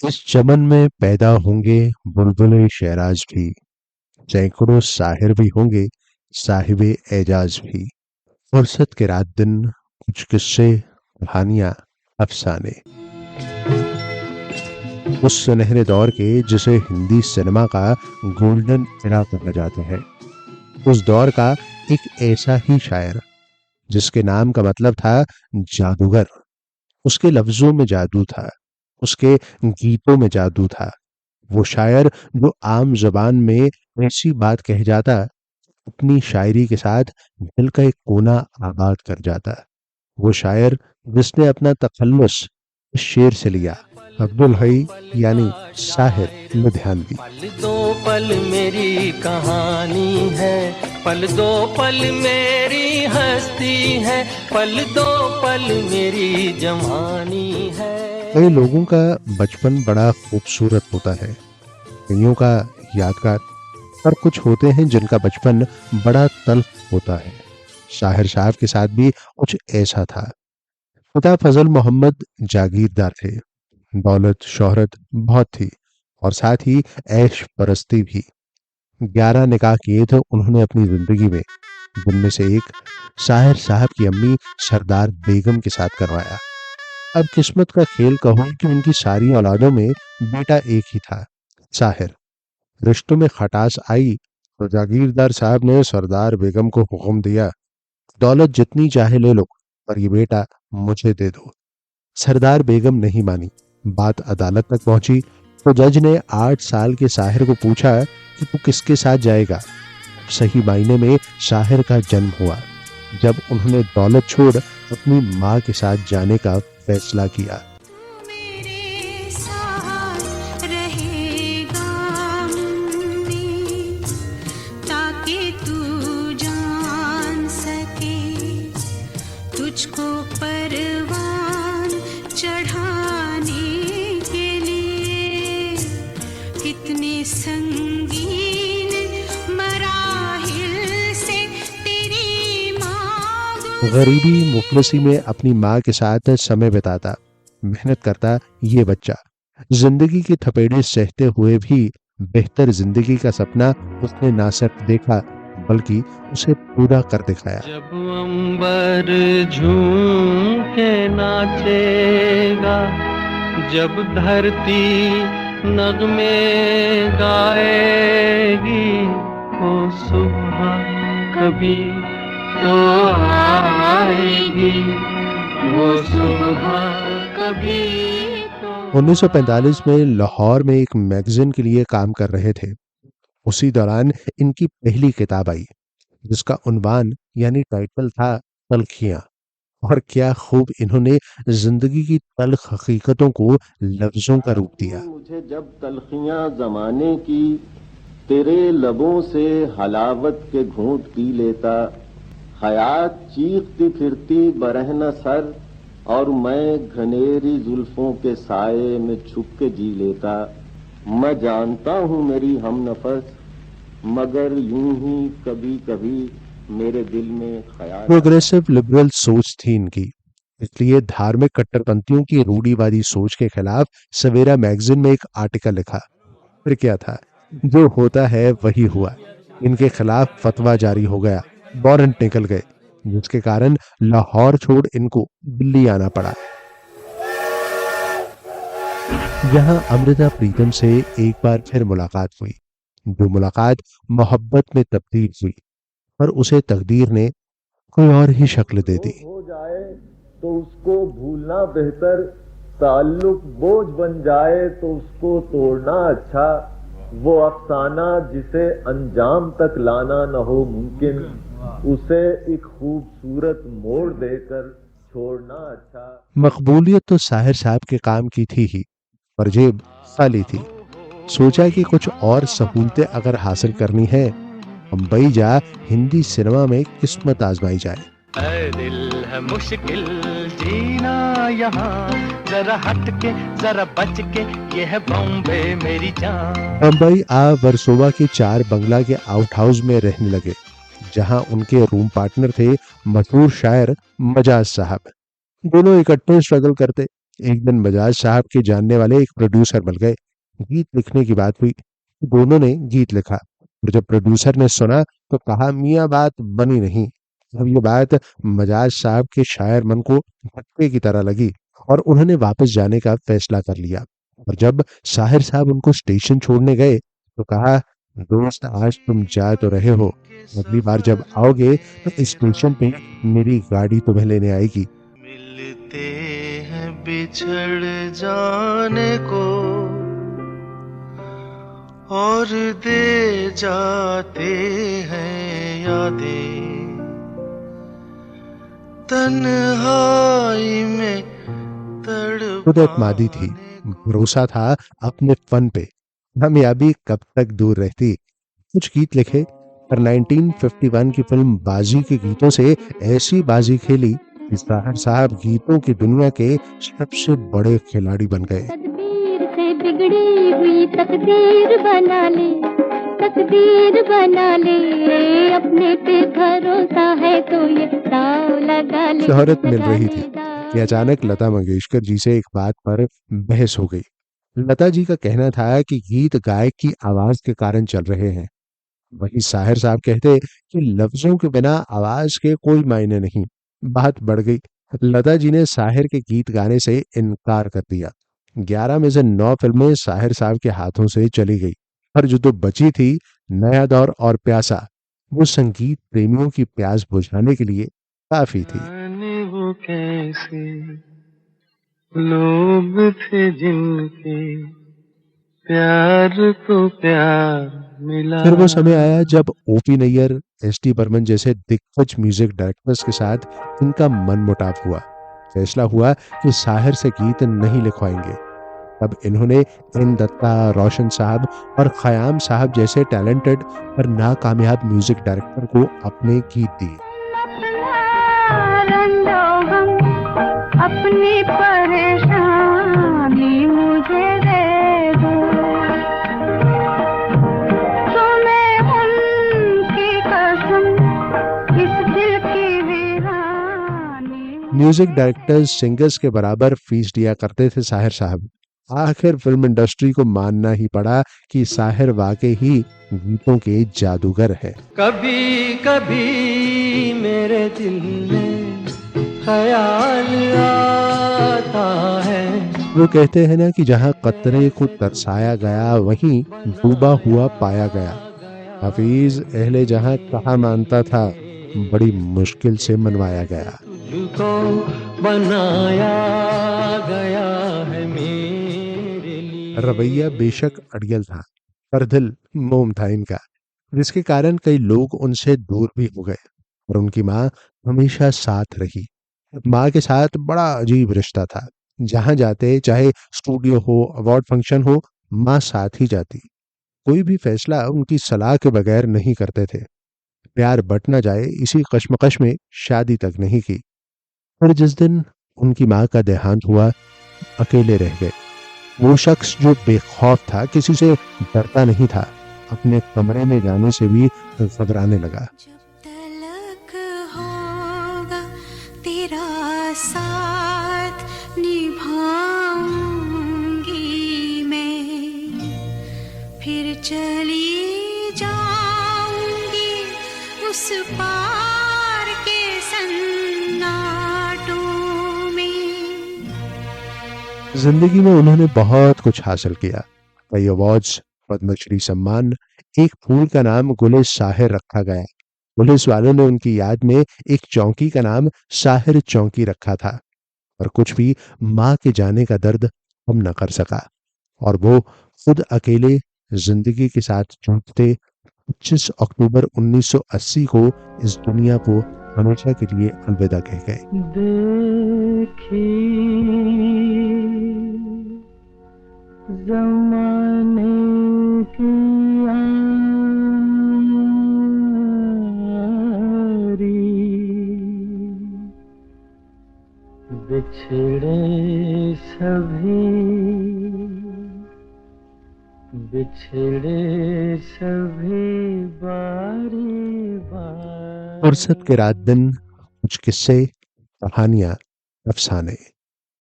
इस चमन में पैदा होंगे बुलबुल शहराज भी, सैकड़ों शाहिर भी होंगे, साहिबे एजाज भी। फुर्सत के रात दिन कुछ किस्से, कहानियां, अफसाने। उस सुनहरे दौर के जिसे हिंदी सिनेमा का गोल्डन एरा कहा जाता है, उस दौर का एक ऐसा ही शायर जिसके नाम का मतलब था जादूगर। उसके लफ्जों में जादू था, उसके गीतों में जादू था। वो शायर जो आम जबान में ऐसी बात कह जाता, अपनी शायरी के साथ दिल का एक कोना आबाद कर जाता। वो शायर जिसने अपना तखल्लुस इस शेर से लिया, अब्दुल हई यानी साहिर लुधियानवी। पल दो पल मेरी कहानी है, पल दो पल मेरी हस्ती है, पल दो पल मेरी जवानी है। कई लोगों का बचपन बड़ा खूबसूरत होता है, कईयों का यादगार, पर कुछ होते हैं जिनका बचपन बड़ा तल्ख होता है। शाहिर साहब के साथ भी कुछ ऐसा था। पिता फजल मोहम्मद जागीरदार थे, दौलत शोहरत बहुत थी और साथ ही ऐश परस्ती भी। 11 निकाह किए थे उन्होंने अपनी जिंदगी में, जिनमें से एक शाहिर साहब की अम्मी सरदार बेगम के साथ करवाया। अब किस्मत का खेल कहूं कि उनकी सारी औलादों में बेटा एक ही था, साहिर। रिश्तों में खटास आई तो जागीरदार साहब ने सरदार बेगम को हुक्म दिया, दौलत जितनी चाहे ले लो, पर ये बेटा मुझे दे दो। सरदार बेगम नहीं मानी। बात अदालत तक पहुंची तो जज ने 8 साल के साहिर को पूछा कि तू किसके साथ जाएगा। सही मायने में साहिर का जन्म हुआ जब उन्होंने दौलत छोड़ अपनी माँ के साथ जाने का फैसला किया। मेरे साथ रहेगा मुन्नी, ताकि तू जान सके तुझको परवान चढ़ाने के लिए कितने संगीन मराहिल से तेरी माँ गरीबी मुफलसी में अपनी माँ के साथ समय बिताता, मेहनत करता ये बच्चा। जिंदगी की थपेड़े सहते हुए भी बेहतर जिंदगी का सपना उसने ना सिर्फ देखा बल्कि उसे पूरा कर दिखाया। जब अंबर झूम के नाचेगा, जब धरती नगमे गाएगी, वो सुबह कभी तो आएगी, वो सुबह कभी तो। 1945 में लाहौर में एक मैगजीन के लिए काम कर रहे थे। उसी दौरान इनकी पहली किताब आई जिसका उन्वान यानी टाइटल था तल्खियां। और क्या खूब इन्होंने जिंदगी की तल्ख हकीकतों को लफ्जों का रूप दिया। मुझे जब तलखियां जमाने की, तेरे लबों से हलावत के घूंट पी लेता, हयात चीखती फिरती बरहना सर, और मैं घनेरी जुल्फों के साये में छुप के जी लेता। मैं जानता हूँ मेरी हमनफस, मगर यूं ही कभी कभी मेरे दिल में ख्याल। प्रोग्रेसिव लिबरल सोच थी इनकी, इसलिए धार्मिक कट्टरपंथियों की रूढ़िवादी सोच के खिलाफ सवेरा मैगजीन में एक आर्टिकल लिखा। फिर क्या था, जो होता है वही हुआ। इनके खिलाफ फतवा जारी हो गया, वारंट निकल गए, जिसके कारण लाहौर छोड़ इनको दिल्ली आना पड़ा। यहाँ अमृता प्रीतम से एक बार फिर मुलाकात हुई, जो मुलाकात मोहब्बत में तब्दील हुई, पर उसे तकदीर ने कोई और ही शक्ल दे दी। हो जाए तो उसको भूलना बेहतर, ताल्लुक बोझ बन जाए तो उसको तोड़ना अच्छा। वो अफसाना जिसे अंजाम तक लाना न हो मुमकिन, उसे एक खूबसूरत मोड़ देकर छोड़ना अच्छा। मकबूलियत तो साहिर साहब के काम की थी ही, पर जेब खाली थी। सोचा कि कुछ और सहूलतें अगर हासिल करनी है, बम्बई जा हिंदी सिनेमा में किस्मत आजमाई जाए। ऐ दिल है मुश्किल जीना यहाँ, जरा हट के जरा बच के, ये है बॉम्बे मेरी जान। बम्बई आ वर्सोवा के 4 बंगला के आउट हाउस में रहने लगे, जहां उनके रूम पार्टनर थे मशहूर शायर मजाज साहब। दोनों इकट्ठे स्ट्रगल करते, एक दिन बजाज साहब के जानने वाले एक प्रोड्यूसर मिल गए। गीत लिखने की बात हुई। दोनों ने गीत लिखा और जब प्रोड्यूसर ने सुना तो कहा, मियाँ बात बनी नहीं। अब ये बात बजाज साहब के शायर मन को झटके की तरह लगी और उन्होंने वापस जाने का फैसला कर लिया। और जब साहिर साहब उनको स्टेशन छोड़ने गए तो कहा, दोस्त आज तुम जा तो रहे हो, अगली बार जब आओगे तो इस स्टेशन पे मेरी गाड़ी तुम्हें लेने आएगी। मिलते हैं बिछड़ जाने को और दे जाते हैं यादें, तन्हाई में खुद एतमादी थी, भरोसा था अपने फन पे, कामयाबी कब तक दूर रहती। कुछ गीत लिखे पर 1951 की फिल्म बाजी के गीतों से ऐसी बाजी खेली कि साहर साहब गीतों की दुनिया के सबसे बड़े खिलाड़ी बन गए। तकदीर से बिगड़ी हुई तकदीर बना ले, तकदीर बना ले, अपने पे भरोसा है तो ये दाव लगा ले। शोहरत मिल रही थी कि अचानक लता मंगेशकर जी से एक बात पर बहस हो गई। लता जी का कहना था कि गीत गायक की आवाज के कारण चल रहे हैं, वही साहिर साहब कहते कि लफ्जों के बिना आवाज के कोई मायने नहीं। बात बढ़ गई। लता जी ने साहिर के गीत गाने से इनकार कर दिया। 11 में से 9 फिल्में साहिर साहब के हाथों से चली गई और जो तो बची थी, नया दौर और प्यासा, वो संगीत प्रेमियों की प्यास बुझाने के लिए काफी थी। जाने वो कैसे लोग थे जिनके प्यार को प्यार मिला। फिर वो समय आया जब ओपी नैयर, एस.डी. बर्मन जैसे दिग्गज म्यूजिक डायरेक्टर्स के साथ इनका मनमुटाव हुआ। फैसला हुआ कि साहिर से गीत नहीं लिखवाएंगे। तब इन्होंने एन दत्ता, रोशन साहब और खयाम साहब जैसे टैलेंटेड पर नाकामयाब म्यूजिक डायरेक्टर को अपने गीत दिए। अपनी परेशानी मुझे दे दो, तो मैं उनकी कसम इस दिल की वीरानी। म्यूजिक डायरेक्टर्स सिंगर्स के बराबर फीस दिया करते थे साहिर साहब। आखिर फिल्म इंडस्ट्री को मानना ही पड़ा कि साहिर वाकई ही गीतों के जादूगर है। कभी कभी मेरे दिल में ख्याल आता है। वो कहते हैं ना कि जहाँ कतरे को तरसाया गया वहीं डूबा हुआ पाया गया। हफीज अहले जहाँ कहा मानता था, बड़ी मुश्किल से मनवाया गया। तुझको बनाया गया है मेरे लिए। रवैया बेशक अड़ियल था, पर दिल मोम था इनका, जिसके कारण कई लोग उनसे दूर भी हो गए। और उनकी माँ हमेशा साथ रही। माँ के साथ बड़ा अजीब रिश्ता था। जहां जाते, चाहे स्टूडियो हो, अवार्ड फंक्शन हो, माँ साथ ही जाती। कोई भी फैसला उनकी सलाह के बगैर नहीं करते थे। प्यार बट ना जाए इसी कश्मकश में शादी तक नहीं की। पर जिस दिन उनकी माँ का देहांत हुआ, अकेले रह गए। वो शख्स जो बेखौफ था, किसी से डरता नहीं था, अपने कमरे में जाने से भी घबराने लगा। जब तलक होगा तेरा साथ निभाऊंगी मैं, फिर चली जाऊंगी उस पार के सन्नाटों में। जिंदगी में उन्होंने बहुत कुछ हासिल किया। कई अवार्ड्स, पद्मश्री सम्मान, एक फूल का नाम गुले साहिर रखा गया। पुलिस वालों ने उनकी याद में एक चौकी का नाम साहिर चौकी रखा था। पर कुछ भी माँ के जाने का दर्द कम न कर सका और वो खुद अकेले जिंदगी के साथ जूझते 25 अक्टूबर 1980 को इस दुनिया को हमेशा के लिए अलविदा कह गए। देखी ज़माने की बिछड़े सभी बारी बारी। फुर्सत के रात दिन, कुछ किस्से, कहानियां, अफसाने।